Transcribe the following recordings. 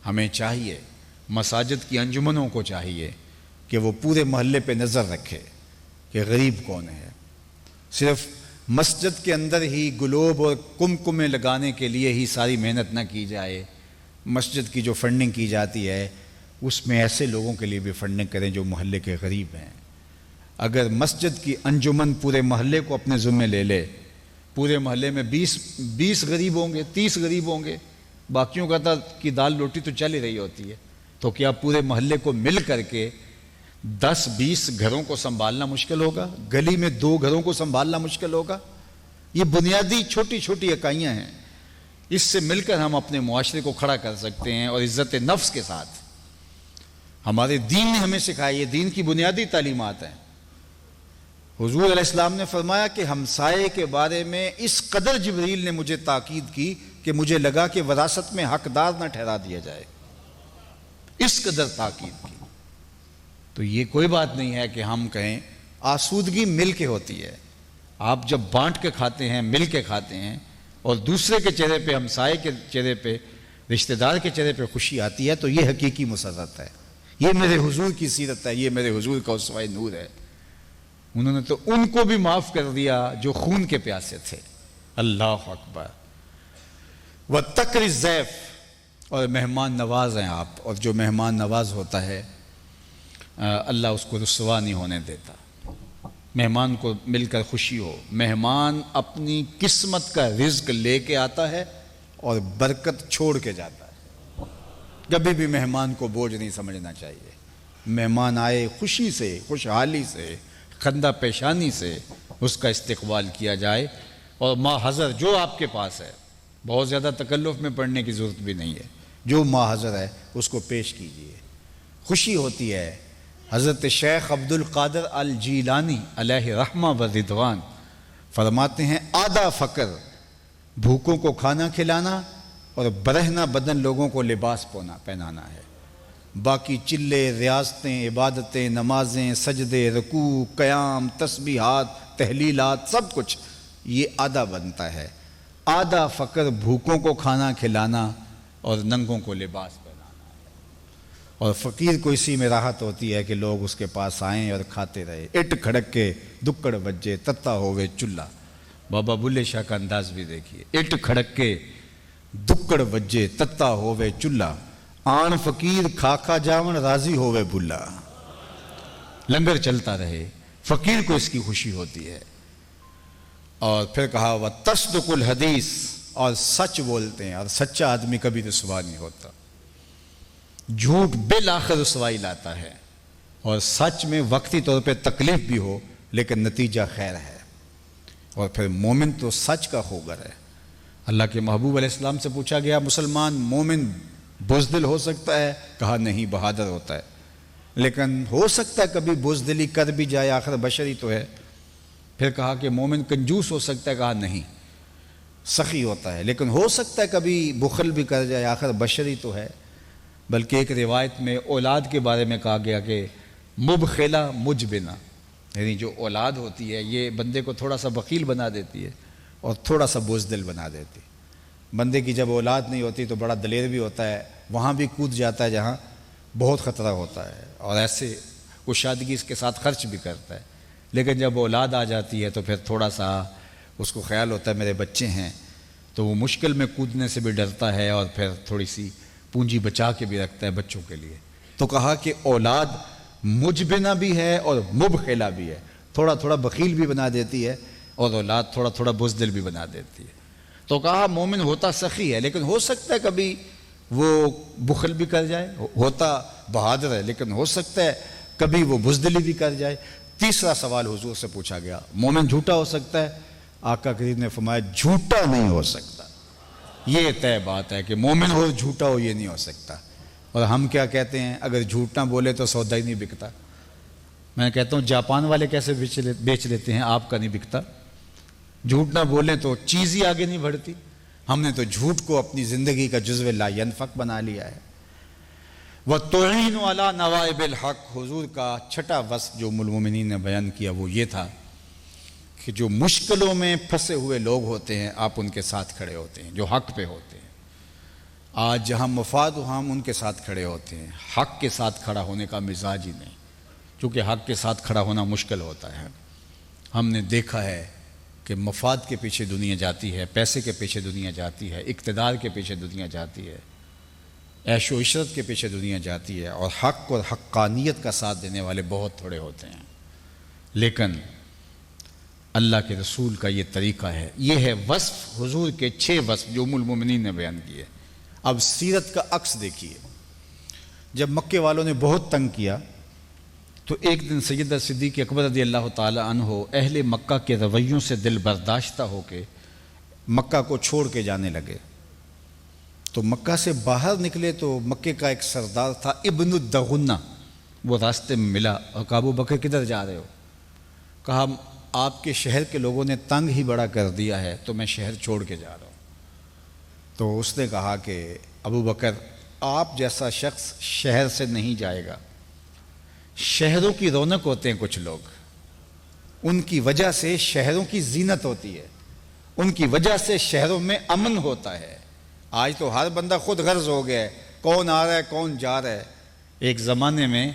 ہمیں چاہیے، مساجد کی انجمنوں کو چاہیے کہ وہ پورے محلے پہ نظر رکھے کہ غریب کون ہے۔ صرف مسجد کے اندر ہی گلوب اور کمکمیں لگانے کے لیے ہی ساری محنت نہ کی جائے، مسجد کی جو فنڈنگ کی جاتی ہے اس میں ایسے لوگوں کے لیے بھی فنڈنگ کریں جو محلے کے غریب ہیں۔ اگر مسجد کی انجمن پورے محلے کو اپنے ذمے لے لے، پورے محلے میں 20 غریب ہوں گے، 30 غریب ہوں گے، باقیوں کا کی دال روٹی تو چل ہی رہی ہوتی ہے، تو کیا پورے محلے کو مل کر کے 10-20 گھروں کو سنبھالنا مشکل ہوگا؟ گلی میں 2 گھروں کو سنبھالنا مشکل ہوگا؟ یہ بنیادی چھوٹی چھوٹی اکائیاں ہیں، اس سے مل کر ہم اپنے معاشرے کو کھڑا کر سکتے ہیں، اور عزت نفس کے ساتھ۔ ہمارے دین نے ہمیں سکھایا، یہ دین کی بنیادی تعلیمات ہیں۔ حضور علیہ السلام نے فرمایا کہ ہمسائے کے بارے میں اس قدر جبریل نے مجھے تاکید کی کہ مجھے لگا کہ وراثت میں حقدار نہ ٹھہرا دیا جائے، اس قدر تاکید کی۔ تو یہ کوئی بات نہیں ہے کہ ہم کہیں، آسودگی مل کے ہوتی ہے۔ آپ جب بانٹ کے کھاتے ہیں، مل کے کھاتے ہیں، اور دوسرے کے چہرے پہ، ہمسائے کے چہرے پہ، رشتہ دار کے چہرے پہ خوشی آتی ہے، تو یہ حقیقی مسرت ہے، یہ میرے حضور کی سیرت ہے، یہ میرے حضور کا اسوہ نور ہے۔ انہوں نے تو ان کو بھی معاف کر دیا جو خون کے پیاسے تھے۔ اللہ اکبر۔ وَتَقْرِ الضَّيْفَ، اور مہمان نواز ہیں آپ، اور جو مہمان نواز ہوتا ہے اللہ اس کو رسوا نہیں ہونے دیتا۔ مہمان کو مل کر خوشی ہو، مہمان اپنی قسمت کا رزق لے کے آتا ہے اور برکت چھوڑ کے جاتا ہے۔ کبھی بھی مہمان کو بوجھ نہیں سمجھنا چاہیے۔ مہمان آئے خوشی سے، خوشحالی سے، خندہ پیشانی سے اس کا استقبال کیا جائے، اور ما حضر جو آپ کے پاس ہے، بہت زیادہ تکلف میں پڑھنے کی ضرورت بھی نہیں ہے، جو ما حضر ہے اس کو پیش کیجیے، خوشی ہوتی ہے۔ حضرت شیخ عبد القادر الجیلانی علیہ رحمہ و رضوان فرماتے ہیں، آدھا فقر بھوکوں کو کھانا کھلانا اور برہنہ بدن لوگوں کو لباس پہنانا ہے، باقی چلے، ریاستیں، عبادتیں، نمازیں، سجدے، رکوع، قیام، تسبیحات، تحلیلات، سب کچھ یہ آدھا بنتا ہے۔ آدھا فقر بھوکوں کو کھانا کھلانا اور ننگوں کو لباس پہنانا ہے، اور فقیر کو اسی میں راحت ہوتی ہے کہ لوگ اس کے پاس آئیں اور کھاتے رہے۔ اٹ کھڑک کے دکڑ بجے تتا ہوئے چلہ، بابا بلے شاہ کا انداز بھی دیکھیے۔ اٹ کھڑک کے دکڑ بجے تتا ہوئے چلہ، آن فقیر کھا کھا جاون راضی ہوئے بھلا۔ لنگر چلتا رہے، فقیر کو اس کی خوشی ہوتی ہے۔ اور پھر کہا وَتَصْدُقُ الْحَدِيث، اور سچ بولتے ہیں، اور سچا آدمی کبھی رسوا نہیں ہوتا۔ جھوٹ بالآخر رسوائی لاتا ہے، اور سچ میں وقتی طور پہ تکلیف بھی ہو لیکن نتیجہ خیر ہے۔ اور پھر مومن تو سچ کا خوگر ہے۔ اللہ کے محبوب علیہ السلام سے پوچھا گیا، مسلمان مومن بزدل ہو سکتا ہے؟ کہا نہیں، بہادر ہوتا ہے۔ لیکن ہو سکتا ہے کبھی بزدلی کر بھی جائے، آخر بشری تو ہے۔ پھر کہا کہ مومن کنجوس ہو سکتا ہے؟ کہا نہیں، سخی ہوتا ہے۔ لیکن ہو سکتا ہے کبھی بخل بھی کر جائے، آخر بشری تو ہے۔ بلکہ ایک روایت میں اولاد کے بارے میں کہا گیا کہ مبخلہ مجبنہ، یعنی جو اولاد ہوتی ہے یہ بندے کو تھوڑا سا بخیل بنا دیتی ہے اور تھوڑا سا بزدل بنا دیتی ہے۔ بندے کی جب اولاد نہیں ہوتی تو بڑا دلیر بھی ہوتا ہے، وہاں بھی کود جاتا ہے جہاں بہت خطرہ ہوتا ہے، اور ایسے کشادگی اس کے ساتھ خرچ بھی کرتا ہے۔ لیکن جب اولاد آ جاتی ہے تو پھر تھوڑا سا اس کو خیال ہوتا ہے میرے بچے ہیں، تو وہ مشکل میں کودنے سے بھی ڈرتا ہے، اور پھر تھوڑی سی پونجی بچا کے بھی رکھتا ہے بچوں کے لیے۔ تو کہا کہ اولاد مجبنہ بھی ہے اور مبخلہ بھی ہے، تھوڑا تھوڑا بخیل بھی بنا دیتی ہے، اور اولاد تھوڑا تھوڑا بزدل بھی بنا دیتی ہے۔ تو کہا مومن ہوتا سخی ہے، لیکن ہو سکتا ہے کبھی وہ بخل بھی کر جائے، ہوتا بہادر ہے لیکن ہو سکتا ہے کبھی وہ بزدلی بھی کر جائے۔ تیسرا سوال حضور سے پوچھا گیا، مومن جھوٹا ہو سکتا ہے؟ آقا کریم نے فرمایا جھوٹا نہیں ہو سکتا، یہ طے بات ہے کہ مومن ہو جھوٹا ہو یہ نہیں ہو سکتا۔ اور ہم کیا کہتے ہیں، اگر جھوٹ نہ بولے تو سودا ہی نہیں بکتا۔ میں کہتا ہوں جاپان والے کیسے بیچ لیتے ہیں، آپ کا نہیں بکتا۔ جھوٹ نہ بولیں تو چیز ہی آگے نہیں بڑھتی۔ ہم نے تو جھوٹ کو اپنی زندگی کا جزو لا ینفق بنا لیا ہے۔ وَتُعِينُ عَلَى نَوَائِبِ الْحَقِّ، حضور کا چھٹا وصف جو ام المومنین نے بیان کیا وہ یہ تھا کہ جو مشکلوں میں پھنسے ہوئے لوگ ہوتے ہیں آپ ان کے ساتھ کھڑے ہوتے ہیں، جو حق پہ ہوتے ہیں۔ آج جہاں مفاد ہو ہم ان کے ساتھ کھڑے ہوتے ہیں، حق کے ساتھ کھڑا ہونے کا مزاج ہی نہیں، چونکہ حق کے ساتھ کھڑا ہونا مشکل ہوتا ہے۔ ہم نے دیکھا ہے کہ مفاد کے پیچھے دنیا جاتی ہے، پیسے کے پیچھے دنیا جاتی ہے، اقتدار کے پیچھے دنیا جاتی ہے، عیش و عشرت کے پیچھے دنیا جاتی ہے، اور حق اور حقانیت کا ساتھ دینے والے بہت تھوڑے ہوتے ہیں۔ لیکن اللہ کے رسول کا یہ طریقہ ہے، یہ ہے وصف حضور کے 6 وصف جو ام المومنین نے بیان کیے۔ اب سیرت کا عکس دیکھیے، جب مکے والوں نے بہت تنگ کیا تو ایک دن سیدہ صدیق اکبر رضی اللہ تعالی عنہ اہل مکہ کے رویوں سے دل برداشتہ ہو کے مکہ کو چھوڑ کے جانے لگے۔ تو مکہ سے باہر نکلے تو مکے کا ایک سردار تھا ابن الدغنہ، وہ راستے میں ملا اور کہا ابو بکر کدھر جا رہے ہو؟ کہا آپ کے شہر کے لوگوں نے تنگ ہی بڑا کر دیا ہے تو میں شہر چھوڑ کے جا رہا ہوں۔ تو اس نے کہا کہ ابو بکر آپ جیسا شخص شہر سے نہیں جائے گا، شہروں کی رونق ہوتے ہیں کچھ لوگ، ان کی وجہ سے شہروں کی زینت ہوتی ہے، ان کی وجہ سے شہروں میں امن ہوتا ہے۔ آج تو ہر بندہ خود غرض ہو گیا ہے، کون آ رہا ہے کون جا رہا ہے۔ ایک زمانے میں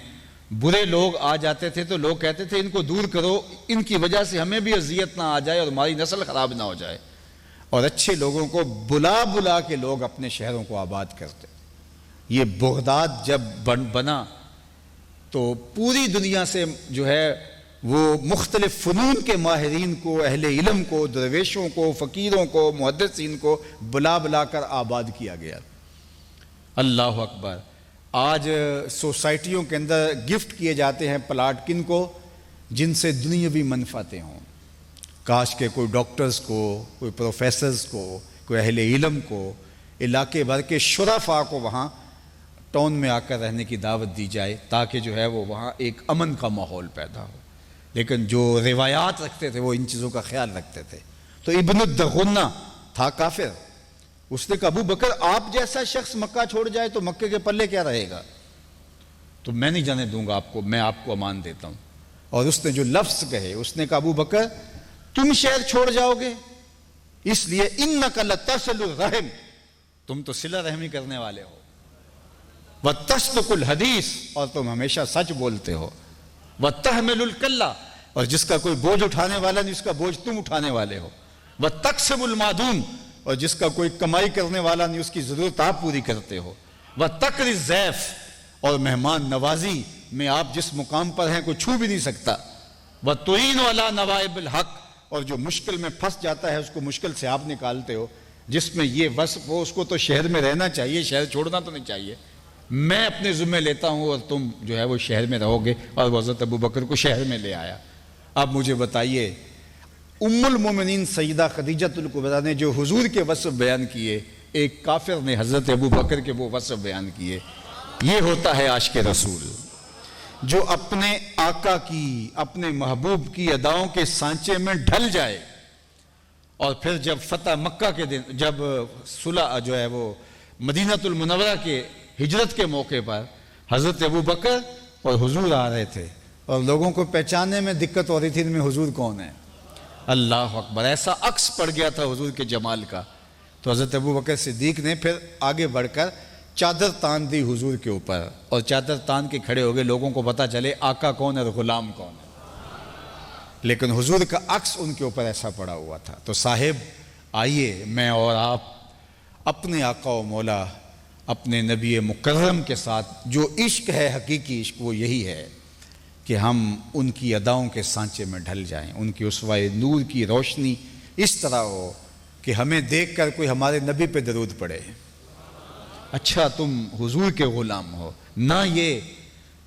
برے لوگ آ جاتے تھے تو لوگ کہتے تھے ان کو دور کرو، ان کی وجہ سے ہمیں بھی اذیت نہ آ جائے اور ہماری نسل خراب نہ ہو جائے، اور اچھے لوگوں کو بلا بلا کے لوگ اپنے شہروں کو آباد کرتے۔ یہ بغداد جب بنا تو پوری دنیا سے جو ہے وہ مختلف فنون کے ماہرین کو، اہل علم کو، درویشوں کو، فقیروں کو، محدثین کو بلا بلا کر آباد کیا گیا۔ اللہ اکبر۔ آج سوسائٹیوں کے اندر گفٹ کیے جاتے ہیں پلاٹ کن کو؟ جن سے دنیاوی منفعتیں ہوں۔ کاش کہ کوئی ڈاکٹرز کو، کوئی پروفیسرز کو، کوئی اہل علم کو، علاقے بھر کے شرفاء کو وہاں ٹاؤن میں آ کر رہنے کی دعوت دی جائے تاکہ جو ہے وہ وہاں ایک امن کا ماحول پیدا ہو۔ لیکن جو روایات رکھتے تھے وہ ان چیزوں کا خیال رکھتے تھے۔ تو ابن الدغنہ تھا کافر، اس نے کہا ابو بکر آپ جیسا شخص مکہ چھوڑ جائے تو مکے کے پلے کیا رہے گا؟ تو میں نہیں جانے دوں گا آپ کو، میں آپ کو امان دیتا ہوں۔ اور اس نے جو لفظ کہے، اس نے کہا ابو بکر تم شہر چھوڑ جاؤ گے اس لیے انک لتصل الرحم، تم تو صلہ رحمی کرنے والے ہو، وتصدق الحدیث، اور تم ہمیشہ سچ بولتے ہو، وتحمل الکلہ، اور جس کا کوئی بوجھ اٹھانے والا نہیں اس کا بوجھ تم اٹھانے والے ہو، وتکسب المعدوم، اور جس کا کوئی کمائی کرنے والا نہیں اس کی ضرورت آپ پوری کرتے ہو، وتقری الضیف، اور مہمان نوازی میں آپ جس مقام پر ہیں کوئی چھو بھی نہیں سکتا، وتعین علی نوائب الحق، اور جو مشکل میں پھنس جاتا ہے اس کو مشکل سے آپ نکالتے ہو۔ جس میں یہ وصف ہو اس کو تو شہر میں رہنا چاہیے، شہر چھوڑنا تو نہیں چاہیے۔ میں اپنے ذمہ لیتا ہوں اور تم جو ہے وہ شہر میں رہو گے، اور حضرت ابو بکر کو شہر میں لے آیا۔ اب مجھے بتائیے ام المومنین سیدہ خدیجہ الکبریٰ نے جو حضور کے وصف بیان کیے، ایک کافر نے حضرت ابو بکر کے وہ وصف بیان کیے۔ یہ ہوتا ہے عاشق رسول، جو اپنے آقا کی، اپنے محبوب کی اداؤں کے سانچے میں ڈھل جائے، اور پھر جب فتح مکہ کے دن، جب صلح جو ہے وہ مدینہ المنورہ کے ہجرت کے موقع پر حضرت ابو بکر اور حضور آ رہے تھے اور لوگوں کو پہچاننے میں دقت ہو رہی تھی ان میں حضور کون ہے۔ اللہ اکبر، ایسا عکس پڑ گیا تھا حضور کے جمال کا۔ تو حضرت ابو بکر صدیق نے پھر آگے بڑھ کر چادر تان دی حضور کے اوپر، اور چادر تان کے کھڑے ہو گئے، لوگوں کو پتہ چلے آقا کون ہے اور غلام کون ہے۔ لیکن حضور کا عکس ان کے اوپر ایسا پڑا ہوا تھا۔ تو صاحب آئیے میں اور آپ اپنے آقا و مولا، اپنے نبی مکرم کے ساتھ جو عشق ہے، حقیقی عشق، وہ یہی ہے کہ ہم ان کی اداؤں کے سانچے میں ڈھل جائیں، ان کی اسوہ نور کی روشنی اس طرح ہو کہ ہمیں دیکھ کر کوئی ہمارے نبی پہ درود پڑے، اچھا تم حضور کے غلام ہو، نہ یہ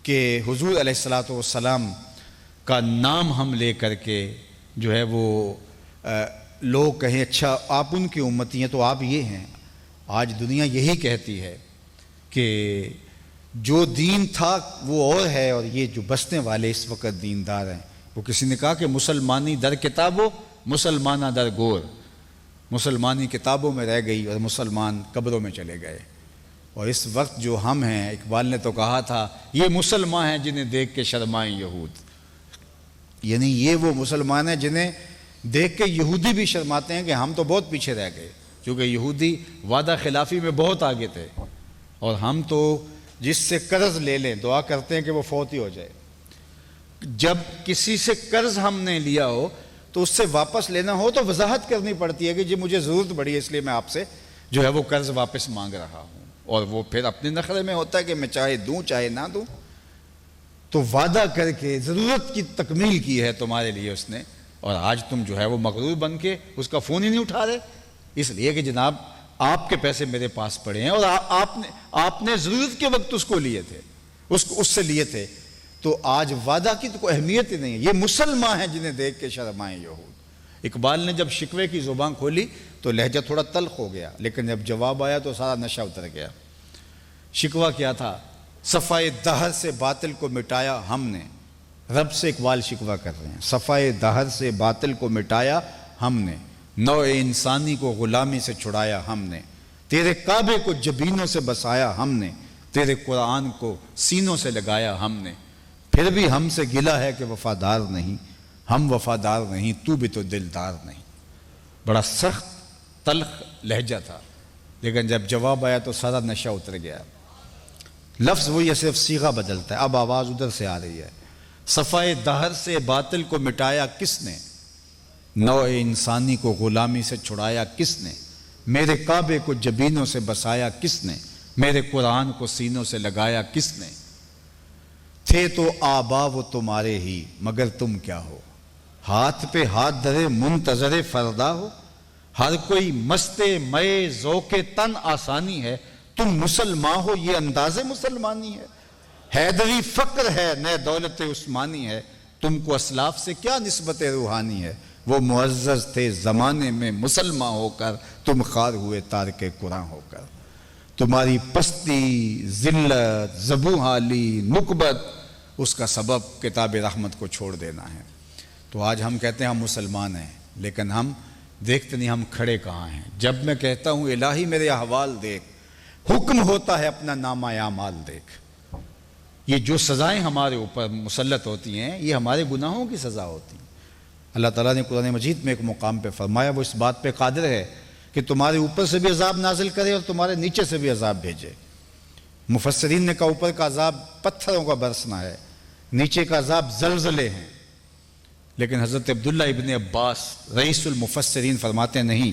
کہ حضور علیہ الصلوۃ والسلام کا نام ہم لے کر کے جو ہے وہ لوگ کہیں اچھا آپ ان کی امتی ہیں تو آپ یہ ہیں۔ آج دنیا یہی کہتی ہے کہ جو دین تھا وہ اور ہے، اور یہ جو بسنے والے اس وقت دیندار ہیں۔ وہ کسی نے کہا کہ مسلمانی در کتابوں مسلمانہ در گور، مسلمانی کتابوں میں رہ گئی اور مسلمان قبروں میں چلے گئے۔ اور اس وقت جو ہم ہیں، اقبال نے تو کہا تھا یہ مسلمان ہیں جنہیں دیکھ کے شرمائیں یہود، یعنی یہ وہ مسلمان ہیں جنہیں دیکھ کے یہودی بھی شرماتے ہیں کہ ہم تو بہت پیچھے رہ گئے، کیونکہ یہودی وعدہ خلافی میں بہت آگے تھے، اور ہم تو جس سے قرض لے لیں دعا کرتے ہیں کہ وہ فوت ہی ہو جائے۔ جب کسی سے قرض ہم نے لیا ہو تو اس سے واپس لینا ہو تو وضاحت کرنی پڑتی ہے کہ جی مجھے ضرورت پڑی ہے اس لیے میں آپ سے جو ہے وہ قرض واپس مانگ رہا ہوں، اور وہ پھر اپنے نخرے میں ہوتا ہے کہ میں چاہے دوں چاہے نہ دوں۔ تو وعدہ کر کے ضرورت کی تکمیل کی ہے تمہارے لیے اس نے، اور آج تم جو ہے وہ مغرور بن کے اس کا فون ہی نہیں اٹھا رہے، اس لیے کہ جناب آپ کے پیسے میرے پاس پڑے ہیں اور آپ نے ضرورت کے وقت اس کو لیے تھے، اس سے لیے تھے، تو آج وعدہ کی تو کوئی اہمیت ہی نہیں ہے۔ یہ مسلمان ہیں جنہیں دیکھ کے شرمائیں یہود۔ اقبال نے جب شکوے کی زبان کھولی تو لہجہ تھوڑا تلخ ہو گیا، لیکن جب جواب آیا تو سارا نشہ اتر گیا۔ شکوہ کیا تھا؟ صفائے دہر سے باطل کو مٹایا ہم نے، رب سے اقبال شکوہ کر رہے ہیں، صفائے دہر سے باطل کو مٹایا ہم نے، نوع انسانی کو غلامی سے چھڑایا ہم نے، تیرے کعبے کو جبینوں سے بسایا ہم نے، تیرے قرآن کو سینوں سے لگایا ہم نے، پھر بھی ہم سے گلہ ہے کہ وفادار نہیں، ہم وفادار نہیں، تو بھی تو دلدار نہیں۔ بڑا سخت تلخ لہجہ تھا، لیکن جب جواب آیا تو سارا نشہ اتر گیا۔ لفظ وہی ہے، صرف صیغہ بدلتا ہے، اب آواز ادھر سے آ رہی ہے۔ صفائے دہر سے باطل کو مٹایا کس نے، نوع انسانی کو غلامی سے چھڑایا کس نے، میرے کعبے کو جبینوں سے بسایا کس نے، میرے قرآن کو سینوں سے لگایا کس نے، تھے تو آبا وہ تمہارے ہی مگر تم کیا ہو، ہاتھ پہ ہاتھ دھرے منتظر فردا ہو، ہر کوئی مستے مئے ذوق تن آسانی ہے، تم مسلمان ہو یہ انداز مسلمانی ہے، حیدری فقر ہے نئے دولت عثمانی ہے، تم کو اسلاف سے کیا نسبت روحانی ہے، وہ معزز تھے زمانے میں مسلمان ہو کر، تم خوار ہوئے تارک قرآن ہو کر، تمہاری پستی ذلت زبوں حالی نکبت اس کا سبب کتاب رحمت کو چھوڑ دینا ہے۔ تو آج ہم کہتے ہیں ہم مسلمان ہیں، لیکن ہم دیکھتے نہیں ہم کھڑے کہاں ہیں۔ جب میں کہتا ہوں الہی میرے احوال دیکھ، حکم ہوتا ہے اپنا نامہ اعمال دیکھ، یہ جو سزائیں ہمارے اوپر مسلط ہوتی ہیں یہ ہمارے گناہوں کی سزا ہوتی ہیں۔ اللہ تعالیٰ نے قرآن مجید میں ایک مقام پہ فرمایا وہ اس بات پہ قادر ہے کہ تمہارے اوپر سے بھی عذاب نازل کرے اور تمہارے نیچے سے بھی عذاب بھیجے۔ مفسرین نے کہا اوپر کا عذاب پتھروں کا برسنا ہے، نیچے کا عذاب زلزلے ہیں، لیکن حضرت عبداللہ ابن عباس رئیس المفسرین فرماتے ہیں نہیں،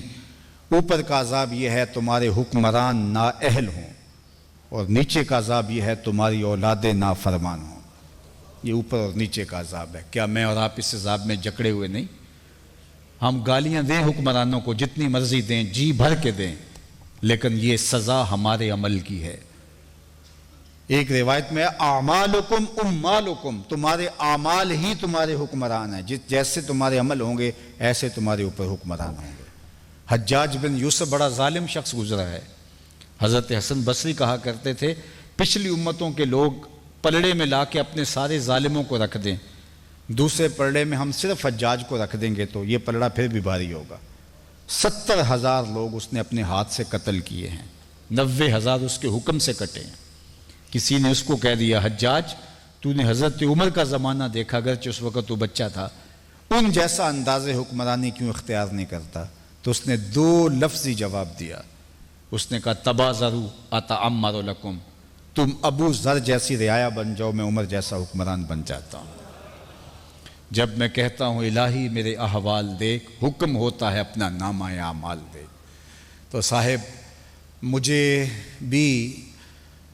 اوپر کا عذاب یہ ہے تمہارے حکمران نااہل ہوں، اور نیچے کا عذاب یہ ہے تمہاری اولاد نافرمان ہوں۔ یہ اوپر اور نیچے کا عذاب ہے۔ کیا میں اور آپ اس عذاب میں جکڑے ہوئے نہیں؟ ہم گالیاں دیں حکمرانوں کو جتنی مرضی دیں، جی بھر کے دیں، لیکن یہ سزا ہمارے عمل کی ہے۔ ایک روایت میں اعمالکم امالکم، تمہارے اعمال ہی تمہارے حکمران ہیں، جیسے تمہارے عمل ہوں گے ایسے تمہارے اوپر حکمران ہوں گے۔ حجاج بن یوسف بڑا ظالم شخص گزرا ہے۔ حضرت حسن بصری کہا کرتے تھے پچھلی امتوں کے لوگ پلڑے میں لا کے اپنے سارے ظالموں کو رکھ دیں، دوسرے پلڑے میں ہم صرف حجاج کو رکھ دیں گے تو یہ پلڑا پھر بھی بھاری ہوگا۔ 70,000 لوگ اس نے اپنے ہاتھ سے قتل کیے ہیں، 90,000 اس کے حکم سے کٹے ہیں۔ کسی نے اس کو کہہ دیا حجاج تو نے حضرت عمر کا زمانہ دیکھا، اگرچہ اس وقت تو بچہ تھا، ان جیسا انداز حکمرانی کیوں اختیار نہیں کرتا؟ تو اس نے 2 لفظی جواب دیا، اس نے کہا تبازروا اتعمر لکم، تم ابو ذر جیسی رعایا بن جاؤ، میں عمر جیسا حکمران بن جاتا ہوں۔ جب میں کہتا ہوں الہی میرے احوال دیکھ، حکم ہوتا ہے اپنا نامہ اعمال دیکھ، تو صاحب مجھے بھی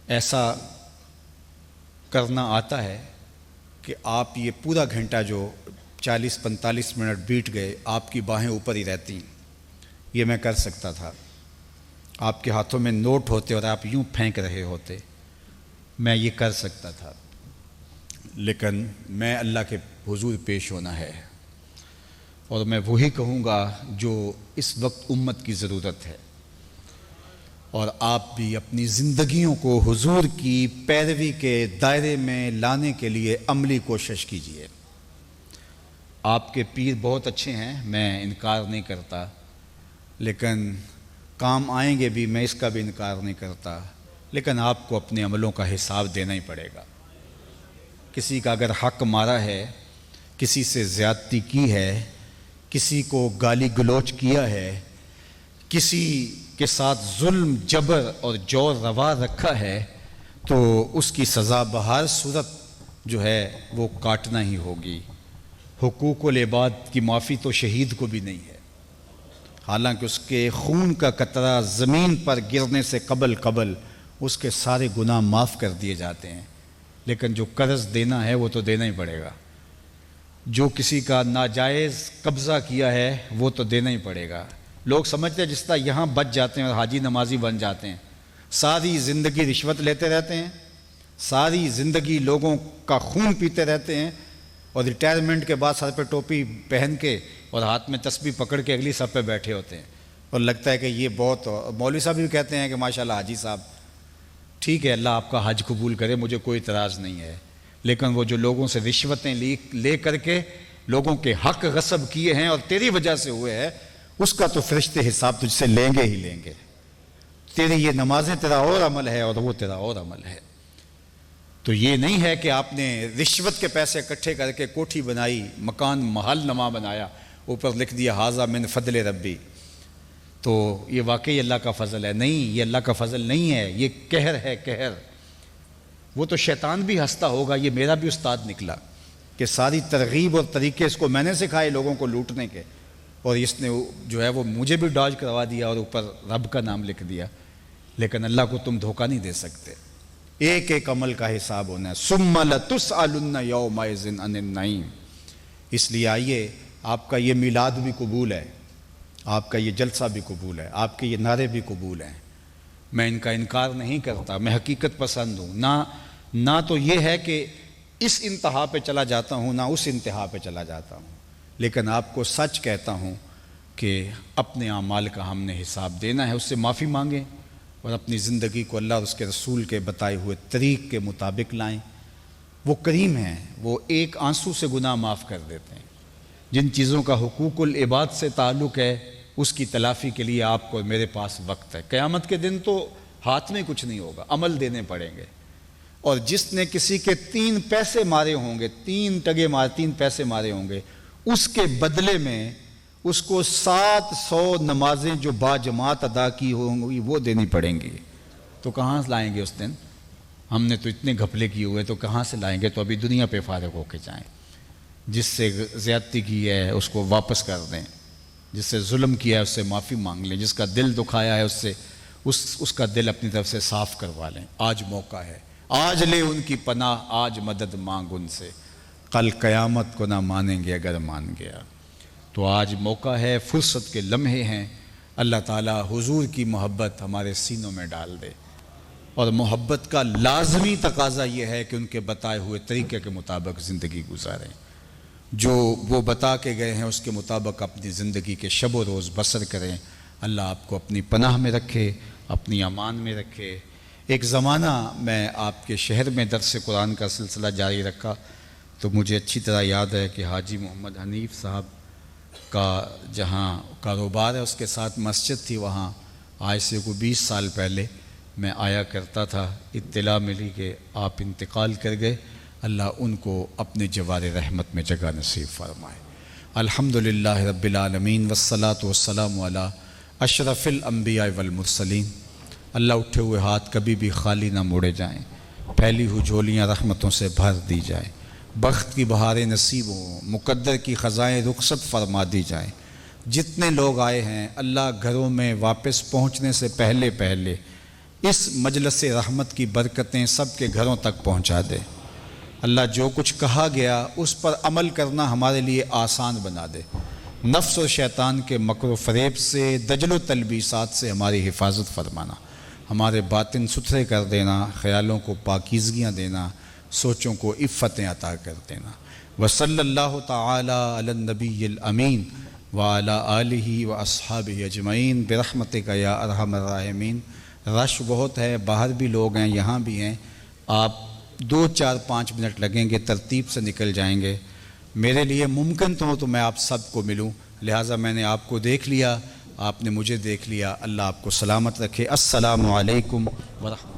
ایسا کرنا آتا ہے کہ آپ یہ پورا گھنٹہ جو 40-45 منٹ بیت گئے آپ کی باہیں اوپر ہی رہتی، یہ میں کر سکتا تھا، آپ کے ہاتھوں میں نوٹ ہوتے اور آپ یوں پھینک رہے ہوتے، میں یہ کر سکتا تھا، لیکن میں اللہ کے حضور پیش ہونا ہے، اور میں وہی کہوں گا جو اس وقت امت کی ضرورت ہے، اور آپ بھی اپنی زندگیوں کو حضور کی پیروی کے دائرے میں لانے کے لیے عملی کوشش کیجیے۔ آپ کے پیر بہت اچھے ہیں، میں انکار نہیں کرتا، لیکن کام آئیں گے بھی، میں اس کا بھی انکار نہیں کرتا، لیکن آپ کو اپنے عملوں کا حساب دینا ہی پڑے گا۔ کسی کا اگر حق مارا ہے، کسی سے زیادتی کی ہے، کسی کو گالی گلوچ کیا ہے، کسی کے ساتھ ظلم، جبر اور جور روا رکھا ہے تو اس کی سزا بہر صورت جو ہے وہ کاٹنا ہی ہوگی۔ حقوق العباد کی معافی تو شہید کو بھی نہیں ہے، حالانکہ اس کے خون کا قطرہ زمین پر گرنے سے قبل اس کے سارے گناہ معاف کر دیے جاتے ہیں، لیکن جو قرض دینا ہے وہ تو دینا ہی پڑے گا، جو کسی کا ناجائز قبضہ کیا ہے وہ تو دینا ہی پڑے گا۔ لوگ سمجھتے ہیں جس طرح یہاں بچ جاتے ہیں اور حاجی نمازی بن جاتے ہیں، ساری زندگی رشوت لیتے رہتے ہیں، ساری زندگی لوگوں کا خون پیتے رہتے ہیں، اور ریٹائرمنٹ کے بعد سر پہ ٹوپی پہن کے اور ہاتھ میں تسبیح پکڑ کے اگلی صف پہ بیٹھے ہوتے ہیں، اور لگتا ہے کہ یہ بہت، مولوی صاحب بھی کہتے ہیں کہ ماشاءاللہ حاجی صاحب ٹھیک ہے، اللہ آپ کا حج قبول کرے، مجھے کوئی اعتراض نہیں ہے، لیکن وہ جو لوگوں سے رشوتیں لے کر کے لوگوں کے حق غصب کیے ہیں اور تیری وجہ سے ہوئے ہیں، اس کا تو فرشتے حساب تجھ سے لیں گے ہی لیں گے۔ تیری یہ نمازیں تیرا اور عمل ہے اور وہ تیرا اور عمل ہے۔ تو یہ نہیں ہے کہ آپ نے رشوت کے پیسے اکٹھے کر کے کوٹھی بنائی، مکان محل نما بنایا، اوپر لکھ دیا ھذا من فضل ربی، تو یہ واقعی اللہ کا فضل ہے؟ نہیں، یہ اللہ کا فضل نہیں ہے، یہ قہر ہے، قہر۔ وہ تو شیطان بھی ہنستا ہوگا، یہ میرا بھی استاد نکلا کہ ساری ترغیب اور طریقے اس کو میں نے سکھائے لوگوں کو لوٹنے کے، اور اس نے جو ہے وہ مجھے بھی ڈاج کروا دیا اور اوپر رب کا نام لکھ دیا۔ لیکن اللہ کو تم دھوکہ نہیں دے سکتے، ایک ایک عمل کا حساب ہونا ہے۔ ثم لتسألن یومئذ عن النعیم۔ اس لیے آئیے، آپ کا یہ میلاد بھی قبول ہے، آپ کا یہ جلسہ بھی قبول ہے، آپ کے یہ نعرے بھی قبول ہیں، میں ان کا انکار نہیں کرتا، میں حقیقت پسند ہوں، نہ تو یہ ہے کہ اس انتہا پہ چلا جاتا ہوں، نہ اس انتہا پہ چلا جاتا ہوں، لیکن آپ کو سچ کہتا ہوں کہ اپنے اعمال کا ہم نے حساب دینا ہے، اس سے معافی مانگیں اور اپنی زندگی کو اللہ اور اس کے رسول کے بتائے ہوئے طریق کے مطابق لائیں۔ وہ کریم ہیں، وہ ایک آنسو سے گناہ معاف کر دیتے ہیں۔ جن چیزوں کا حقوق العباد سے تعلق ہے اس کی تلافی کے لیے آپ کو میرے پاس وقت ہے۔ قیامت کے دن تو ہاتھ میں کچھ نہیں ہوگا، عمل دینے پڑیں گے، اور جس نے کسی کے 3 پیسے مارے ہوں گے، 3 ٹگے مارے، 3 پیسے مارے ہوں گے، اس کے بدلے میں اس کو 700 نمازیں جو با جماعت ادا کی ہوں گی وہ دینی پڑیں گی۔ تو کہاں سے لائیں گے اس دن؟ ہم نے تو اتنے گھپلے کیے ہوئے، تو کہاں سے لائیں گے؟ تو ابھی دنیا پہ فارغ ہو کے جائیں۔ جس سے زیادتی کی ہے اس کو واپس کر دیں، جس سے ظلم کیا ہے اس سے معافی مانگ لیں، جس کا دل دکھایا ہے اس کا دل اپنی طرف سے صاف کروا لیں۔ آج موقع ہے، آج لے ان کی پناہ، آج مدد مانگ ان سے، کل قیامت کو نہ مانیں گے اگر مان گیا۔ تو آج موقع ہے، فرصت کے لمحے ہیں، اللہ تعالیٰ حضور کی محبت ہمارے سینوں میں ڈال دے، اور محبت کا لازمی تقاضا یہ ہے کہ ان کے بتائے ہوئے طریقے کے مطابق زندگی گزاریں، جو وہ بتا کے گئے ہیں اس کے مطابق اپنی زندگی کے شب و روز بسر کریں۔ اللہ آپ کو اپنی پناہ میں رکھے، اپنی امان میں رکھے۔ ایک زمانہ میں آپ کے شہر میں درس قرآن کا سلسلہ جاری رکھا تو مجھے اچھی طرح یاد ہے کہ حاجی محمد حنیف صاحب کا جہاں کاروبار ہے اس کے ساتھ مسجد تھی، وہاں آج سے کوئی 20 سال پہلے میں آیا کرتا تھا۔ اطلاع ملی کہ آپ انتقال کر گئے، اللہ ان کو اپنے جوار رحمت میں جگہ نصیب فرمائے۔ الحمدللہ رب العالمین والصلاة والسلام علی اشرف الانبیاء والمرسلین۔ اللہ اٹھے ہوئے ہاتھ کبھی بھی خالی نہ موڑے جائیں، پھیلی ہوئی جھولیاں رحمتوں سے بھر دی جائیں، بخت کی بہاریں نصیب ہوں، مقدر کی خزائیں رخصت فرما دی جائیں۔ جتنے لوگ آئے ہیں اللہ گھروں میں واپس پہنچنے سے پہلے اس مجلس رحمت کی برکتیں سب کے گھروں تک پہنچا دے۔ اللہ جو کچھ کہا گیا اس پر عمل کرنا ہمارے لیے آسان بنا دے۔ نفس و شیطان کے مکر و فریب سے، دجل و تلبیسات سے ہماری حفاظت فرمانا، ہمارے باطن ستھرے کر دینا، خیالوں کو پاکیزگیاں دینا، سوچوں کو عفتیں عطا کر دینا۔ وصلی اللہ تعالی علی النبی الامین وعلی آلہ واصحابہ اجمعین برحمتک یا ارحم الراحمین۔ رش بہت ہے، باہر بھی لوگ ہیں، یہاں بھی ہیں، آپ 2 4 5 منٹ لگیں گے، ترتیب سے نکل جائیں گے۔ میرے لیے ممکن تو ہو تو میں آپ سب کو ملوں، لہٰذا میں نے آپ کو دیکھ لیا، آپ نے مجھے دیکھ لیا۔ اللہ آپ کو سلامت رکھے۔ السلام علیکم ورحمۃ اللہ۔